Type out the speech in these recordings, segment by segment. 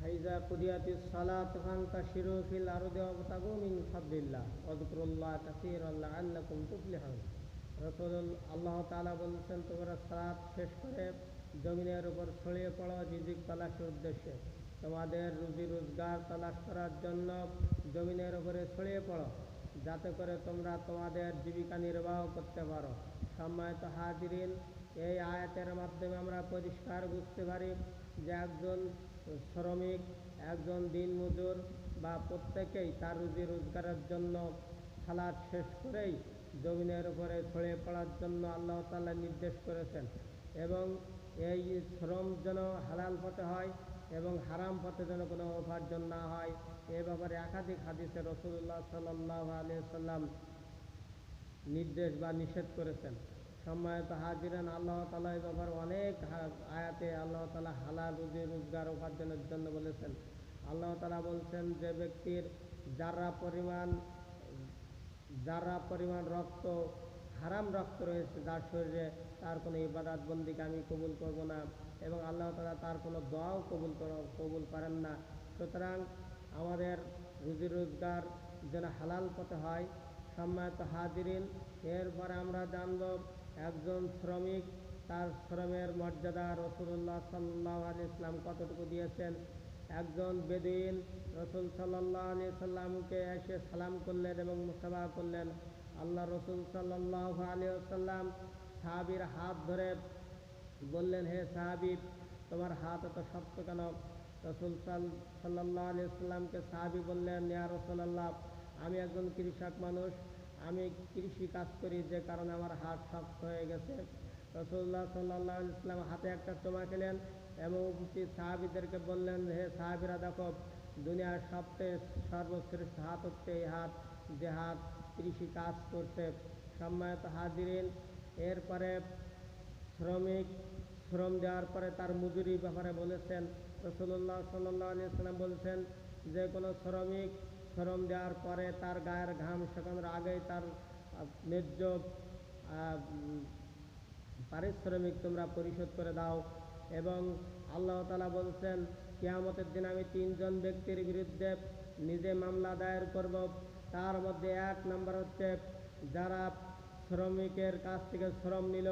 ফাইজা কুদিয়াতিস সালাত ফান্তাশিরু ফিল আরদি ওয়াবতাগু মিন ফাদলিল্লাহ ওয়াযকুরুল্লাহ কাসীরান লাআল্লাকুম তুফলিহুন। রাসূল আল্লাহ তাআলা বলেছেন, তোমরা সালাত শেষ করে জমিনের উপর ছড়িয়ে পড়ো রিজিক তালাশের উদ্দেশ্যে। তোমাদের রুজি রোজগার তালাশ করার জন্য জমিনের উপরে ছড়িয়ে পড়ো, যাতে করে তোমরা তোমাদের জীবিকা নির্বাহ করতে পারো। সম্মানিত হাজিরিন, এই আয়াতের মাধ্যমে আমরা পরিষ্কার বুঝতে পারি যে একজন শ্রমিক, একজন দিনমজুর বা প্রত্যেকেই তার রুজি রোজগারের জন্য সালাত শেষ করেই জমিনের উপরে ছড়িয়ে পড়ার জন্য আল্লাহ তাআলা নির্দেশ করেছেন। এবং এই শ্রম যেন হালাল পথে হয় এবং হারাম পথে যেন কোনো উপার্জন না হয়, এ ব্যাপারে একাধিক হাদিসে রাসূলুল্লাহ সাল্লাল্লাহু আলাইহি ওয়াসাল্লাম নির্দেশ বা নিষেধ করেছেন। সম্মানিত হাজিরান, আল্লাহ তাআলা এই ব্যাপারে অনেক আয়াতে আল্লাহ তাআলা হালাল রুজি রোজগার উপার্জনের জন্য বলেছেন। আল্লাহ তাআলা বলছেন, যে ব্যক্তির যারা পরিমাণ রক্ত, হারাম রক্ত রয়েছে যার শরীরে, তার কোনো ইবাদত বন্দিকে আমি কবুল করব না এবং আল্লাহ তাআলা তার কোনো দোয়াও কবুল করেন না। সুতরাং আমাদের রুজি রোজগার যেন হালাল পথে হয়। সম্মানিত হাজিরিন, এরপরে আমরা জানব একজন শ্রমিক, তার শ্রমের মর্যাদা রাসূলুল্লাহ সাল্লাল্লাহু আলাইহি ওয়াসাল্লাম কতটুকু দিয়েছেন। একজন বেদুইন রাসূল সাল্লাল্লাহু আলাইহি ওয়াসাল্লামকে এসে সালাম করলেন এবং মুসাফা করলেন। আল্লাহ রাসূল সাল্লাল্লাহু আলাইহি ওয়াসাল্লাম সাহাবীর হাত ধরে বললেন, হে সাহাবী, তোমার হাত এত শক্ত কেন? রাসূল সাল্লাল্লাহু আলাইহি ওয়াসাল্লামকে সাহাবী বললেন, ইয়া রাসূলুল্লাহ, আমি একজন কৃষক মানুষ, আমি কৃষি কাজ করি, যে কারণে আমার হাত শক্ত হয়ে গেছে। রাসূলুল্লাহ সাল্লাল্লাহু আলাইহি ওয়াসাল্লাম হাতে একটা চুমা খেলেন এবং উপস্থিত সাহাবীদেরকে বললেন, হে সাহাবীরা, দেখো, দুনিয়ার সবচেয়ে সর্বশ্রেষ্ঠ হাত হচ্ছে এই হাত, যে হাত কৃষি কাজ করছে। সম্মানিত হাজিরিন, এরপরে শ্রমিক শ্রম দেওয়ার পরে তার মজুরির ব্যাপারে বলেছেন। রাসূলুল্লাহ সাল্লাল্লাহু আলাইহি ওয়াসাল্লাম বলেছেন, যে কোনো শ্রমিক শ্রম দেওয়ার পরে তার গায়ের ঘাম শুকানোর আগেই তার ন্যায্য পারিশ্রমিক তোমরা পরিশোধ করে দাও। এবং আল্লাহ তাআলা বলছেন, কিয়ামতের দিন আমি 3 জন ব্যক্তির বিরুদ্ধে নিজে মামলা দায়ের করব। তার মধ্যে 1 নম্বর হচ্ছে যারা শ্রমিকের কাছ থেকে শ্রম নিল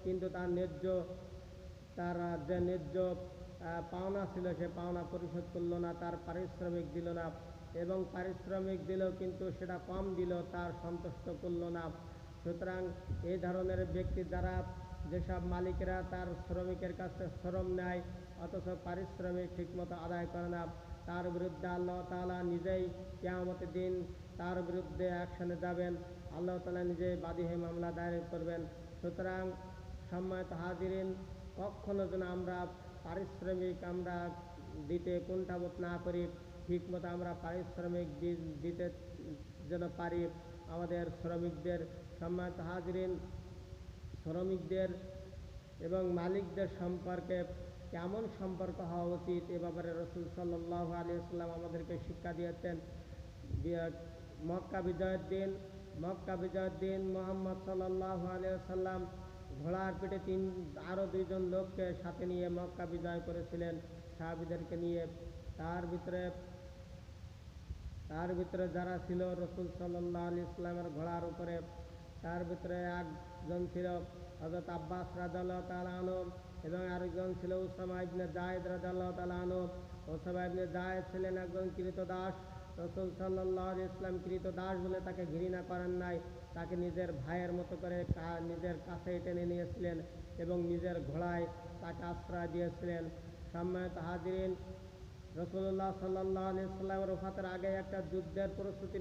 কিন্তু তার যে ন্যায্য পাওনা ছিল সে পাওনা পরিশোধ করলো না, তার পারিশ্রমিক দিল না, এবং পারিশ্রমিক দিল কিন্তু সেটা কম দিল, তার সন্তুষ্ট করল না। সুতরাং এই ধরনের ব্যক্তি দ্বারা যেসব মালিকেরা তার শ্রমিকের কাছে শ্রম নেয় অথচ পারিশ্রমিক ঠিকমতো আদায় করে না, তার বিরুদ্ধে আল্লাহ তাআলা নিজেই কিয়ামতের দিন তার বিরুদ্ধে অ্যাকশনে যাবেন। আল্লাহ তাআলা নিজেই বাদী হয়ে মামলা দায়ের করবেন। সুতরাং সম্মানিত হাজিরিন, কখনো যেন আমরা পারিশ্রমিক দিতে কুণ্ঠাবোধ না করি, ঠিকমতো আমরা পারিশ্রমিক দিতে যেন পারি আমাদের শ্রমিকদের। সম্মানিত হাজিরিন, শ্রমিকদের এবং মালিকদের সম্পর্কে কেমন সম্পর্ক হওয়া উচিত এ ব্যাপারে রাসূল সাল্লাল্লাহু আলাইহি ওয়াসাল্লাম আমাদেরকে শিক্ষা দিয়েছেন। মক্কা বিজয়ের দিন মুহাম্মদ সাল্লাল্লাহু আলাইহি ওয়াসাল্লাম ঘোড়ার পিঠে আরো 2 জন লোককে সাথে নিয়ে মক্কা বিজয় করেছিলেন সাহাবীদেরকে নিয়ে। তার ভিতরে যারা ছিল রাসূল সাল্লাল্লাহু আলাইহি ওয়াসাল্লামের ঘোড়ার উপরে, তার ভিতরে একজন ছিল হযরত আব্বাস রাদিয়াল্লাহু তাআলা আনহু এবং আরেকজন ছিল উসামা ইবনে যায়েদ রাদিয়াল্লাহু তাআলা আনহু। উসামা ইবনে যায়েদ ছিলেন একজন ক্রীতদাস। রাসূল সাল্লাল্লাহু আলাইহি ওয়াসাল্লাম ক্রীতদাস বলে তাকে ঘৃণা করেন নাই, তাকে নিজের ভাইয়ের মতো করে নিজের কাছে টেনে নিয়েছিলেন এবং নিজের ঘোড়ায় তাকে আশ্রয় দিয়েছিলেন। সম্মানিত হাজিরিন, রাসূলুল্লাহ সাল্লাল্লাহু আলাইহি ওয়াসাল্লামের ওফাতের আগে একটা যুদ্ধের প্রস্তুতি